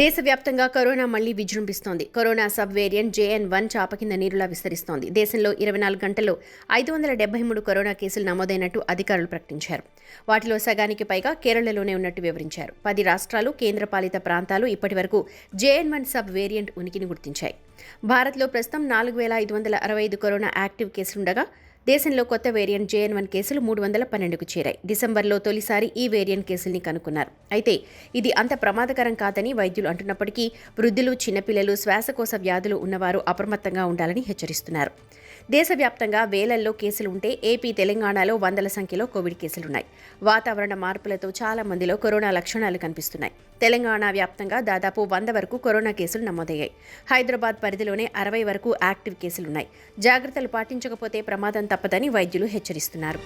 దేశవ్యాప్తంగా కరోనా మళ్లీ విజృంభిస్తోంది. Corona sub variant JN.1 చాప కింద నీరులా విస్తరిస్తోంది. దేశంలో 24 గంటల్లో 573 కరోనా కేసులు నమోదైనట్టు అధికారులు ప్రకటించారు. వాటిలో సగానికి పైగా కేరళలోనే ఉన్నట్టు వివరించారు. 10 రాష్ట్రాలు, కేంద్రపాలిత ప్రాంతాలు ఇప్పటివరకు JN.1 సబ్ వేరియంట్ ఉనికిని గుర్తించాయి. భారత్లో ప్రస్తుతం 4,565 కరోనా యాక్టివ్ కేసులుండగా దేశంలో కొత్త వేరియంట్ JN.1 కేసులు 312కు చేరాయి. డిసెంబర్లో తొలిసారి ఈ వేరియంట్ కేసుల్ని కనుక్కున్నారు. అయితే ఇది అంత ప్రమాదకరం కాదని వైద్యులు అంటున్నప్పటికీ వృద్ధులు, చిన్నపిల్లలు, శ్వాసకోశ వ్యాధులు ఉన్నవారు అప్రమత్తంగా ఉండాలని హెచ్చరిస్తున్నారు. దేశవ్యాప్తంగా వేలల్లో కేసులు ఉంటే ఏపీ, తెలంగాణలో వందల సంఖ్యలో కోవిడ్ కేసులున్నాయి. వాతావరణ మార్పులతో చాలా మందిలో కరోనా లక్షణాలు కనిపిస్తున్నాయి. తెలంగాణ వ్యాప్తంగా దాదాపు 100 వరకు కరోనా కేసులు నమోదయ్యాయి. హైదరాబాద్ పరిధిలోనే 60 వరకు యాక్టివ్ కేసులున్నాయి. జాగ్రత్తలు పాటించకపోతే ప్రమాదం తప్పదని వైద్యులు హెచ్చరిస్తున్నారు.